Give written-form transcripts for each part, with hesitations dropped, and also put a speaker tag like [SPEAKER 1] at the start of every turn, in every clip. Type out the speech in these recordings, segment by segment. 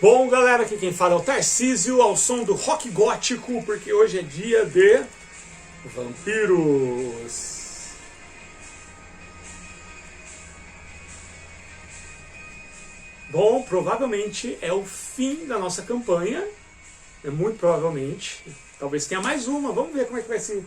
[SPEAKER 1] Bom, galera, aqui quem fala é o Tarcísio, ao som do rock gótico, porque hoje é dia de vampiros. Bom, provavelmente é o fim da nossa campanha, muito provavelmente. Talvez tenha mais uma, vamos ver como é que vai se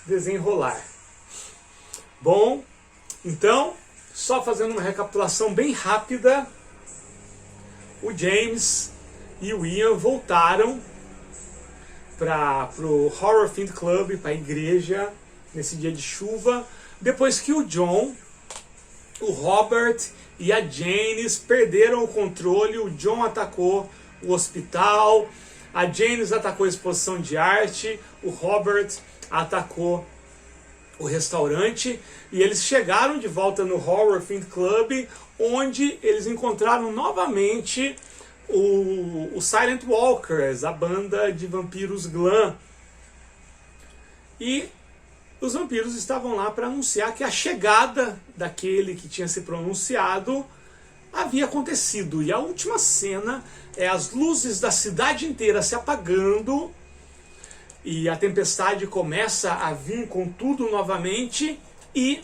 [SPEAKER 1] desenrolar. Bom, então, só fazendo uma recapitulação bem rápida, o James e o Ian voltaram para o Horror Fiend Club, para a igreja, nesse dia de chuva, depois que o John, o Robert e a Janice perderam o controle. O John atacou o hospital, a Janice atacou a exposição de arte, o Robert atacou o restaurante, e eles chegaram de volta no Horror Fiend Club, onde eles encontraram novamente o Silent Walkers, a banda de vampiros Glam. E os vampiros estavam lá para anunciar que a chegada daquele que tinha se pronunciado havia acontecido. E a última cena é as luzes da cidade inteira se apagando e a tempestade começa a vir com tudo novamente, e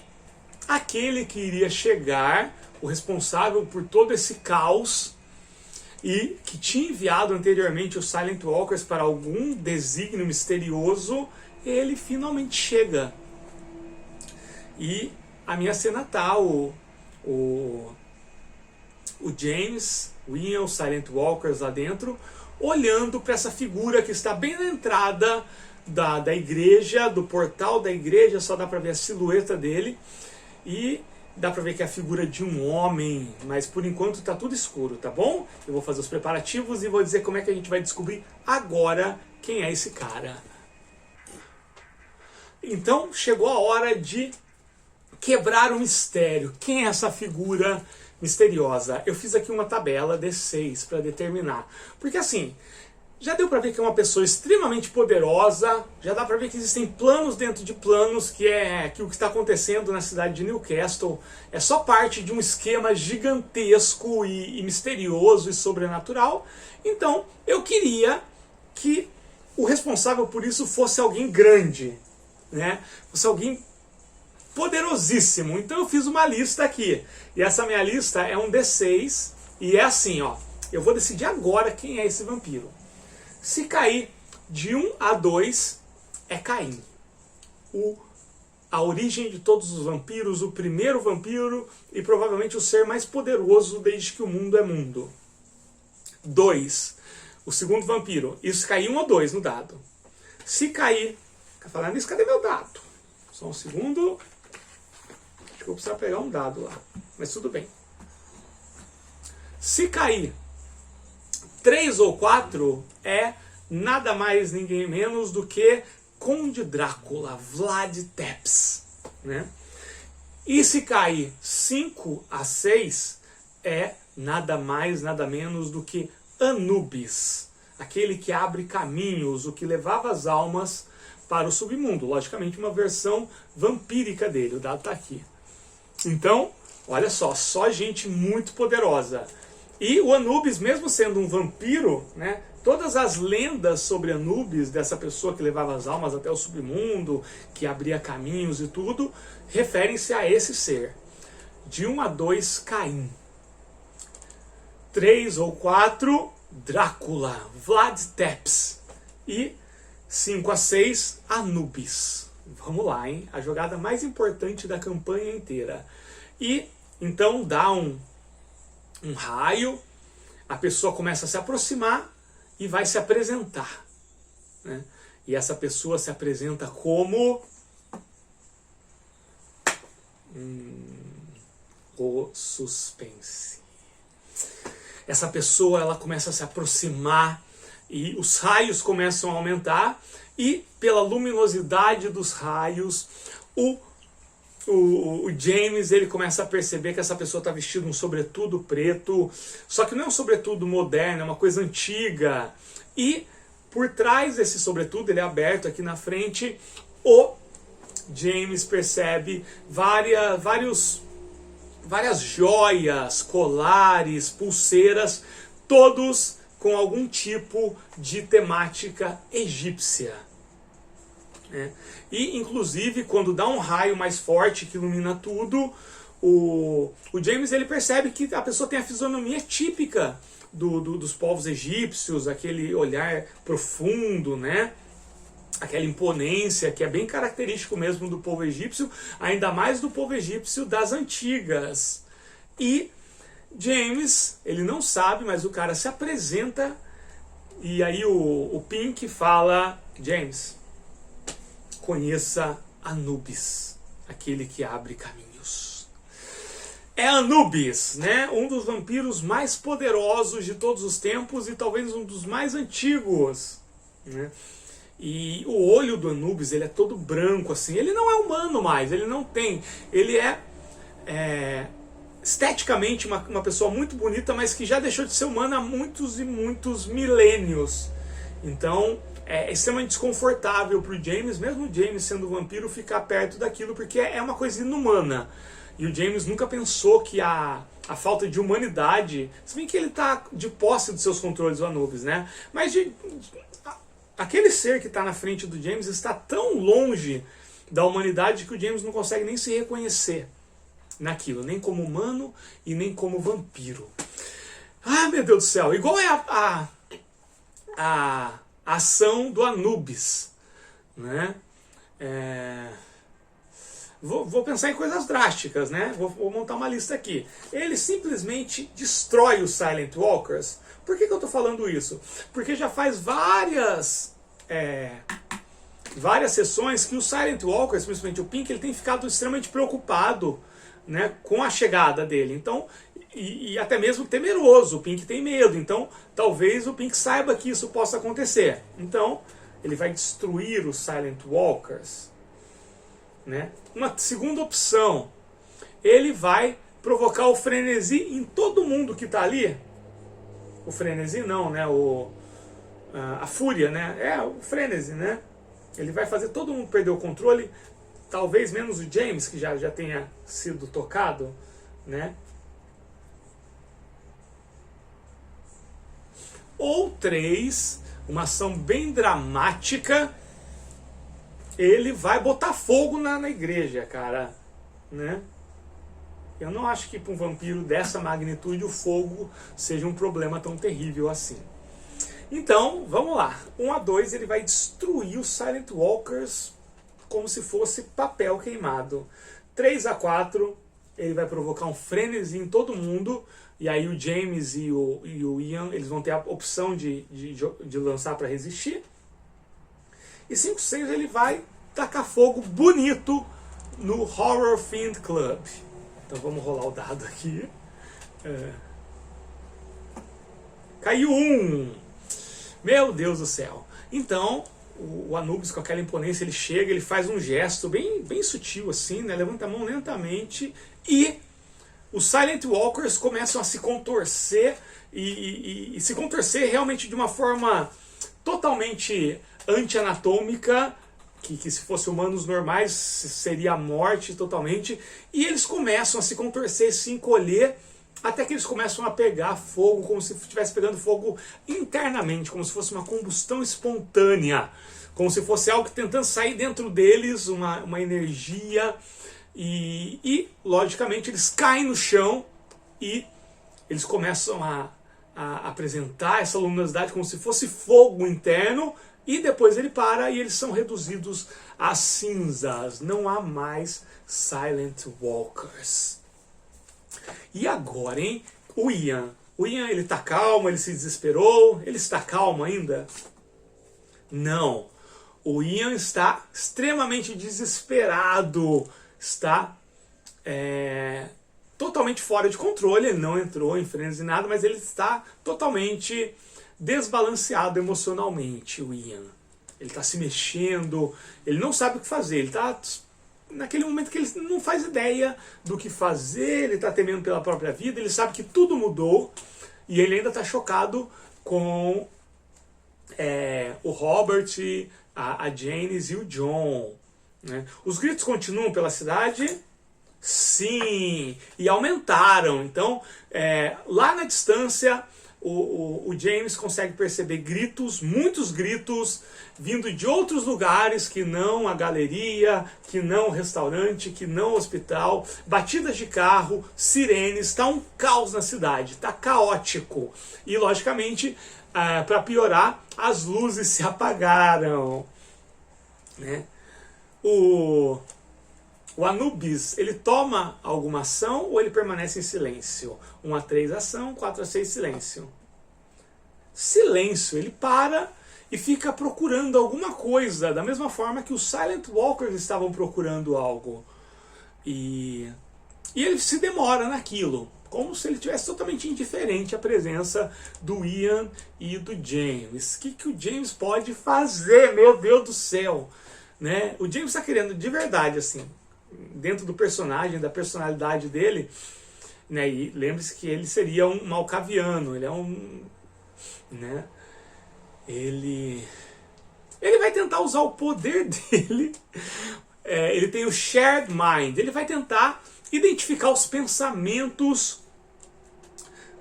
[SPEAKER 1] aquele que iria chegar, o responsável por todo esse caos e que tinha enviado anteriormente os Silent Walkers para algum desígnio misterioso, ele finalmente chega. E a minha cena tá o James, o Ian, os Silent Walkers lá dentro, olhando para essa figura que está bem na entrada da igreja, do portal da igreja, só dá para ver a silhueta dele, e dá para ver que é a figura de um homem, mas por enquanto está tudo escuro, tá bom? Eu vou fazer os preparativos e vou dizer como é que a gente vai descobrir agora quem é esse cara. Então chegou a hora de quebrar o mistério. Quem é essa figura misteriosa? Eu fiz aqui uma tabela D6 para determinar. Porque assim, já deu para ver que é uma pessoa extremamente poderosa, já dá para ver que existem planos dentro de planos, que o que está acontecendo na cidade de Newcastle é só parte de um esquema gigantesco e misterioso e sobrenatural. Então eu queria que o responsável por isso fosse alguém grande, né? Fosse alguém poderosíssimo. Então eu fiz uma lista aqui, e essa minha lista é um D6, e é assim, ó, eu vou decidir agora quem é esse vampiro. Se cair de 1 a 2, é Caim. A origem de todos os vampiros, o primeiro vampiro e provavelmente o ser mais poderoso desde que o mundo é mundo. 2, o segundo vampiro. Isso cair 1 ou 2 no dado. Se cair... Falando nisso, cadê meu dado? Só um segundo. Acho que eu vou precisar pegar um dado lá. Mas tudo bem. Se cair 3 ou 4, é nada mais, ninguém menos do que Conde Drácula, Vlad Tepes, né? E se cair 5 a 6, é nada mais, nada menos do que Anubis, aquele que abre caminhos, o que levava as almas para o submundo. Logicamente uma versão vampírica dele, o dado está aqui. Então, olha só gente muito poderosa. E o Anubis, mesmo sendo um vampiro, né, todas as lendas sobre Anubis, dessa pessoa que levava as almas até o submundo, que abria caminhos e tudo, referem-se a esse ser. De 1 a 2, Caim. 3 ou 4, Drácula, Vlad Tepes. E 5 a 6, Anubis. Vamos lá, hein? A jogada mais importante da campanha inteira. E então dá um raio, a pessoa começa a se aproximar e vai se apresentar, né? E essa pessoa se apresenta como o suspense. Essa pessoa, ela começa a se aproximar e os raios começam a aumentar, e pela luminosidade dos raios, o James, ele começa a perceber que essa pessoa está vestida um sobretudo preto, só que não é um sobretudo moderno, é uma coisa antiga. E por trás desse sobretudo, ele é aberto aqui na frente, o James percebe várias joias, colares, pulseiras, todos com algum tipo de temática egípcia. E, inclusive, quando dá um raio mais forte que ilumina tudo, o James ele percebe que a pessoa tem a fisionomia típica dos povos egípcios, aquele olhar profundo, né? Aquela imponência que é bem característico mesmo do povo egípcio, ainda mais do povo egípcio das antigas. E James, ele não sabe, mas o cara se apresenta e aí o Pink fala: James, conheça Anubis, aquele que abre caminhos. É Anubis, né? Um dos vampiros mais poderosos de todos os tempos e talvez um dos mais antigos, né? E o olho do Anubis, ele é todo branco assim. Ele não é humano mais, ele não tem. Ele é esteticamente uma pessoa muito bonita, mas que já deixou de ser humana há muitos e muitos milênios. Então é extremamente desconfortável para o James, mesmo o James sendo vampiro, ficar perto daquilo, porque é uma coisa inumana. E o James nunca pensou que a falta de humanidade, se bem que ele está de posse dos seus controles, o Anubis, né? Mas aquele ser que está na frente do James está tão longe da humanidade que o James não consegue nem se reconhecer naquilo, nem como humano e nem como vampiro. Ah, meu Deus do céu! Igual é a ação do Anubis, né? Vou pensar em coisas drásticas, né? Vou montar uma lista aqui. Ele simplesmente destrói os Silent Walkers. Por que eu estou falando isso? Porque já faz várias sessões que os Silent Walkers, principalmente o Pink, ele tem ficado extremamente preocupado, né, com a chegada dele. Então, e até mesmo temeroso. O Pink tem medo. Então, talvez o Pink saiba que isso possa acontecer. Então, ele vai destruir os Silent Walkers, né? Uma segunda opção, ele vai provocar o frenesi em todo mundo que está ali. O frenesi não, né? A fúria, né? O frenesi, né? Ele vai fazer todo mundo perder o controle, talvez menos o James, que já tenha sido tocado, né? Ou 3, uma ação bem dramática, ele vai botar fogo na igreja, cara, né? Eu não acho que para um vampiro dessa magnitude o fogo seja um problema tão terrível assim. Então, vamos lá. 1 a 2, ele vai destruir os Silent Walkers como se fosse papel queimado. 3 a 4, ele vai provocar um frenesi em todo mundo. E aí o James e o Ian, eles vão ter a opção de lançar para resistir. E 5 a 6, ele vai tacar fogo bonito no Horror Fiend Club. Então vamos rolar o dado aqui. Caiu 1. Meu Deus do céu. Então, o Anubis, com aquela imponência, ele chega, ele faz um gesto bem sutil assim, né? Levanta a mão lentamente e os Silent Walkers começam a se contorcer e se contorcer realmente de uma forma totalmente anti-anatômica, que se fossem humanos normais seria a morte totalmente, e eles começam a se contorcer, se encolher, até que eles começam a pegar fogo, como se estivesse pegando fogo internamente, como se fosse uma combustão espontânea, como se fosse algo tentando sair dentro deles, uma energia, e logicamente eles caem no chão e eles começam a apresentar essa luminosidade como se fosse fogo interno, e depois ele para e eles são reduzidos a cinzas. Não há mais Silent Walkers. E agora, hein? O Ian, ele tá calmo, ele se desesperou. Ele está calmo ainda? Não. O Ian está extremamente desesperado. Está totalmente fora de controle. Ele não entrou em frenesi nem nada, mas ele está totalmente desbalanceado emocionalmente, o Ian. Ele está se mexendo, ele não sabe o que fazer, ele está naquele momento que ele não faz ideia do que fazer, ele está temendo pela própria vida, ele sabe que tudo mudou e ele ainda está chocado com o Robert, a Janice e o John, né? Os gritos continuam pela cidade? Sim, e aumentaram. Então, lá na distância, o James consegue perceber gritos, muitos gritos, vindo de outros lugares que não a galeria, que não o restaurante, que não o hospital, batidas de carro, sirenes, está um caos na cidade, está caótico. E logicamente, para piorar, as luzes se apagaram, né? O Anubis, ele toma alguma ação ou ele permanece em silêncio? 1 a 3 ação, 4 a 6 silêncio. Silêncio, ele para e fica procurando alguma coisa, da mesma forma que os Silent Walkers estavam procurando algo. E ele se demora naquilo, como se ele tivesse totalmente indiferente à presença do Ian e do James. O que o James pode fazer, meu Deus do céu? Né? O James está querendo de verdade, assim, dentro do personagem, da personalidade dele, né? E lembre-se que ele seria um malcaviano, ele é um, né? Ele vai tentar usar o poder dele, ele tem o Shared Mind, ele vai tentar identificar os pensamentos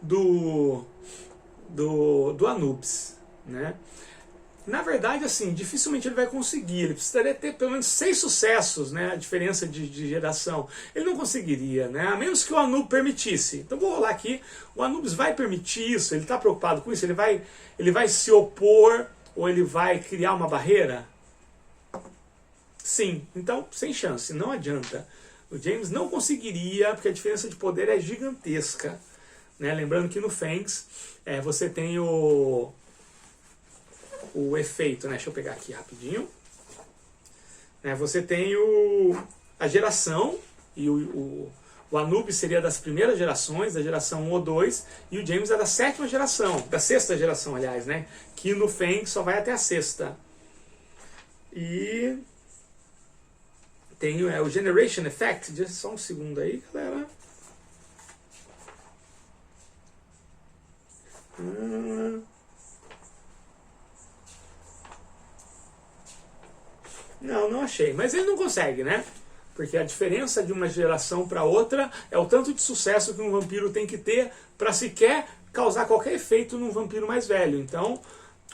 [SPEAKER 1] do Anubis, né? Na verdade, assim, dificilmente ele vai conseguir. Ele precisaria ter pelo menos 6 sucessos, né? A diferença de geração. Ele não conseguiria, né? A menos que o Anubis permitisse. Então vou rolar aqui. O Anubis vai permitir isso? Ele está preocupado com isso? Ele vai se opor ou ele vai criar uma barreira? Sim. Então, sem chance. Não adianta. O James não conseguiria, porque a diferença de poder é gigantesca, né? Lembrando que no Fangs você tem o efeito, né? Deixa eu pegar aqui rapidinho. Né? Você tem a geração, e o Anubis seria das primeiras gerações, da geração 1 ou 2, e o James é da 7ª geração, da 6ª geração, aliás, né? Que no Fang só vai até a 6ª. E tem o Generation Effect, só um segundo aí, galera. Não achei. Mas ele não consegue, né? Porque a diferença de uma geração para outra é o tanto de sucesso que um vampiro tem que ter para sequer causar qualquer efeito num vampiro mais velho. Então,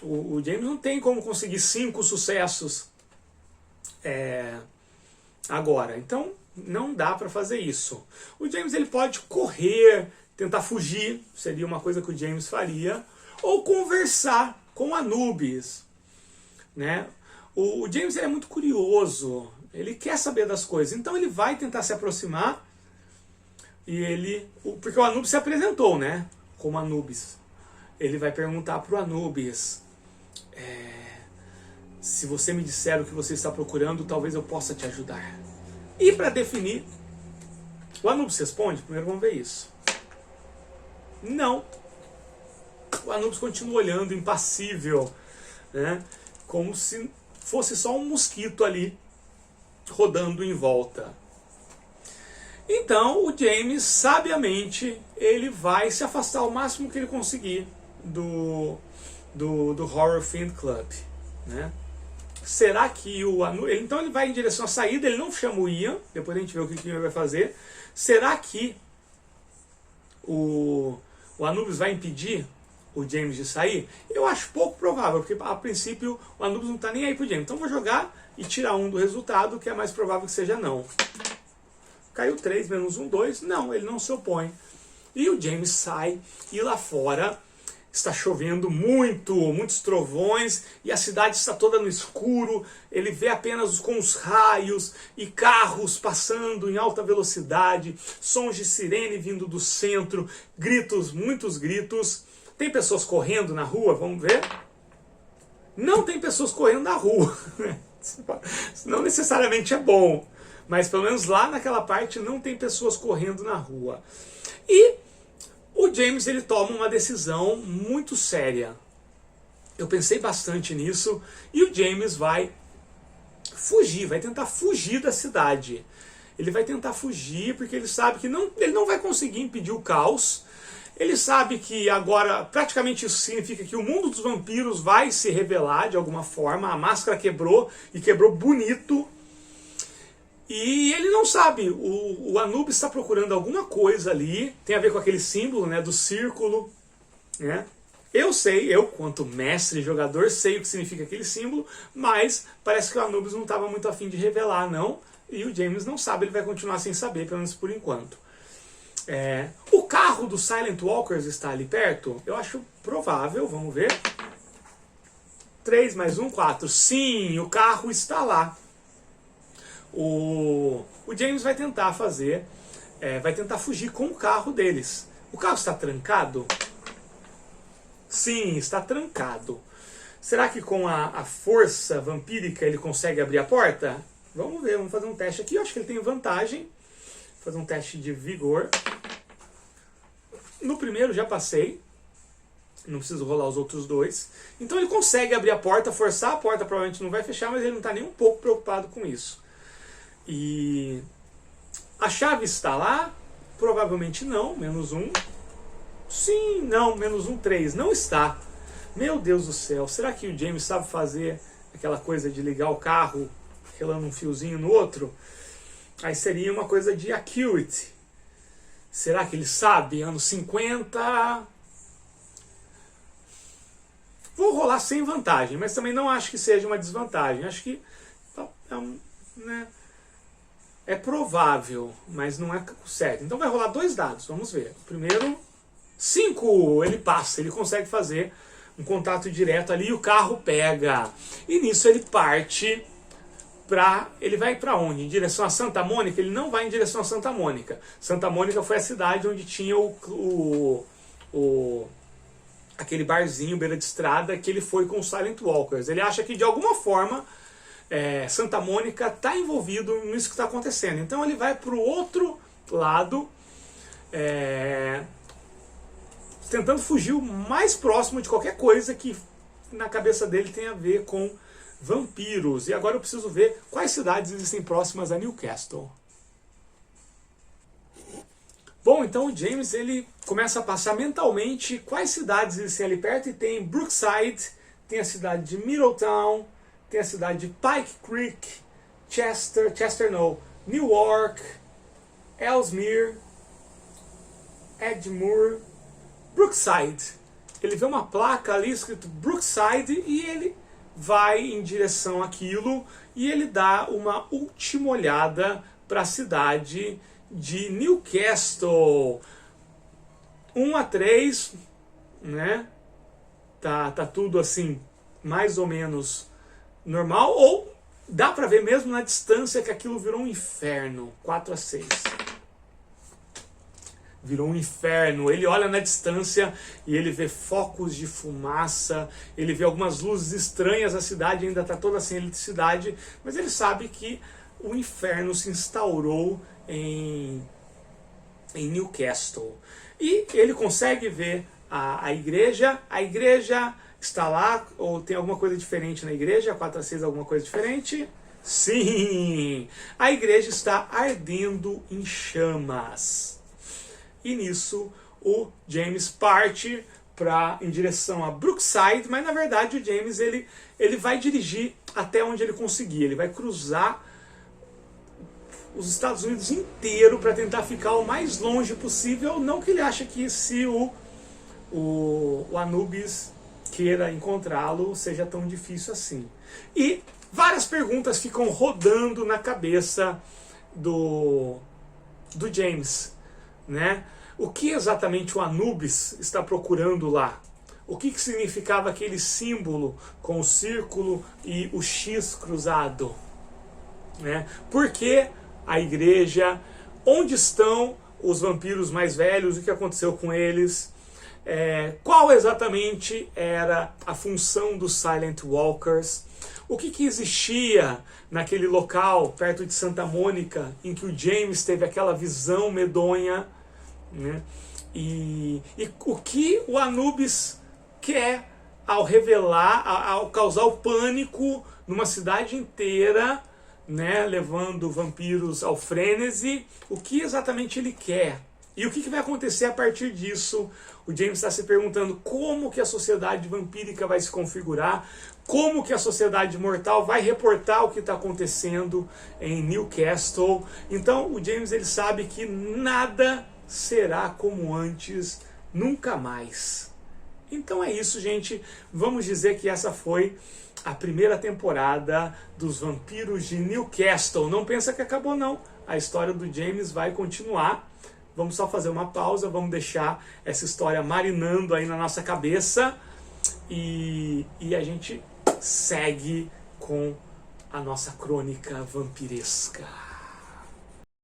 [SPEAKER 1] o James não tem como conseguir 5 sucessos agora. Então, não dá para fazer isso. O James ele pode correr, tentar fugir, seria uma coisa que o James faria, ou conversar com Anubis, né? O James é muito curioso, ele quer saber das coisas, então ele vai tentar se aproximar e porque o Anubis se apresentou, né, como Anubis. Ele vai perguntar para o Anubis, se você me disser o que você está procurando, talvez eu possa te ajudar. E para definir, o Anubis responde, primeiro vamos ver isso. Não. O Anubis continua olhando, impassível, né, como se fosse só um mosquito ali rodando em volta. Então o James, sabiamente, ele vai se afastar o máximo que ele conseguir do Horror Fiend Club, né? Será que então ele vai em direção à saída, ele não chama o Ian, depois a gente vê o que ele vai fazer. Será que o Anubis vai impedir o James de sair? Eu acho pouco provável, porque a princípio o Anubis não está nem aí pro James. Então vou jogar e tirar um do resultado, que é mais provável que seja não. Caiu 3, menos 1, 2. Não, ele não se opõe. E o James sai, e lá fora está chovendo muitos trovões, e a cidade está toda no escuro. Ele vê apenas com os raios, e carros passando em alta velocidade, sons de sirene vindo do centro, gritos, muitos gritos. Tem pessoas correndo na rua? Vamos ver. Não tem pessoas correndo na rua. Não necessariamente é bom, mas pelo menos lá naquela parte não tem pessoas correndo na rua. E o James ele toma uma decisão muito séria. Eu pensei bastante nisso, e o James vai fugir, vai tentar fugir da cidade. Ele vai tentar fugir porque ele sabe que ele não vai conseguir impedir o caos. Ele sabe que agora, praticamente isso significa que o mundo dos vampiros vai se revelar de alguma forma. A máscara quebrou, e quebrou bonito. E ele não sabe, o Anubis está procurando alguma coisa ali, tem a ver com aquele símbolo, né, do círculo, né? Eu sei, eu, quanto mestre e jogador, sei o que significa aquele símbolo, mas parece que o Anubis não estava muito afim de revelar, não. E o James não sabe, ele vai continuar sem saber, pelo menos por enquanto. O carro dos Silent Walkers está ali perto? Eu acho provável, vamos ver. 3 mais 1, 4. Sim, o carro está lá. O James vai tentar fazer, vai tentar fugir com o carro deles. O carro está trancado? Sim, está trancado. Será que com a força vampírica ele consegue abrir a porta? Vamos ver, vamos fazer um teste aqui. Eu acho que ele tem vantagem. Vou fazer um teste de vigor. No primeiro já passei. Não preciso rolar os outros dois. Então ele consegue abrir a porta, forçar a porta, provavelmente não vai fechar, mas ele não está nem um pouco preocupado com isso. E a chave está lá? Provavelmente não, menos 1. Sim, não, menos 1, 3. Não está. Meu Deus do céu, será que o James sabe fazer aquela coisa de ligar o carro relando um fiozinho no outro? Aí seria uma coisa de Acuity. Será que ele sabe? Anos 50... Vou rolar sem vantagem, mas também não acho que seja uma desvantagem. Acho que é provável, mas não é certo. Então vai rolar 2 dados, vamos ver. O primeiro, 5, ele passa, ele consegue fazer um contato direto ali e o carro pega. E nisso ele parte ele vai para onde? Em direção a Santa Mônica? Ele não vai em direção a Santa Mônica. Santa Mônica foi a cidade onde tinha aquele barzinho, beira de estrada, que ele foi com os Silent Walkers. Ele acha que de alguma forma Santa Mônica está envolvido nisso que está acontecendo. Então ele vai para o outro lado, tentando fugir o mais próximo de qualquer coisa que na cabeça dele tem a ver com vampiros. E agora eu preciso ver quais cidades existem próximas a Newcastle. Bom, então o James ele começa a passar mentalmente quais cidades existem ali perto, e tem Brookside, tem a cidade de Middletown, tem a cidade de Pike Creek, Newark, Ellesmere, Edgemoor, Brookside. Ele vê uma placa ali escrito Brookside e ele vai em direção àquilo e ele dá uma última olhada para a cidade de Newcastle. 1 a 3, né? Tá tudo assim, mais ou menos normal, ou dá pra ver mesmo na distância que aquilo virou um inferno. 4 a 6. Virou um inferno. Ele olha na distância e ele vê focos de fumaça, ele vê algumas luzes estranhas, a cidade ainda está toda sem eletricidade, mas ele sabe que o inferno se instaurou em Newcastle. E ele consegue ver a igreja está lá, ou tem alguma coisa diferente na igreja, 4 a 6 alguma coisa diferente? Sim! A igreja está ardendo em chamas. E nisso o James parte em direção a Brookside, mas na verdade o James ele vai dirigir até onde ele conseguir, ele vai cruzar os Estados Unidos inteiro para tentar ficar o mais longe possível, não que ele ache que se o Anubis queira encontrá-lo seja tão difícil assim. E várias perguntas ficam rodando na cabeça do James, né? O que exatamente o Anubis está procurando lá? O que significava aquele símbolo com o círculo e o X cruzado? Né? Por que a igreja? Onde estão os vampiros mais velhos? O que aconteceu com eles? Qual exatamente era a função dos Silent Walkers? O que existia naquele local perto de Santa Mônica em que o James teve aquela visão medonha? Né? E o que o Anubis quer ao revelar, ao causar o pânico numa cidade inteira, né, levando vampiros ao frenesi? O que exatamente ele quer? E o que vai acontecer a partir disso? O James está se perguntando como que a sociedade vampírica vai se configurar, como que a sociedade mortal vai reportar o que está acontecendo em Newcastle. Então o James ele sabe que nada será como antes, nunca mais. Então é isso, gente. Vamos dizer que essa foi a primeira temporada dos Vampiros de Newcastle. Não pensa que acabou, não. A história do James vai continuar. Vamos só fazer uma pausa, vamos deixar essa história marinando aí na nossa cabeça. E a gente segue com a nossa crônica vampiresca.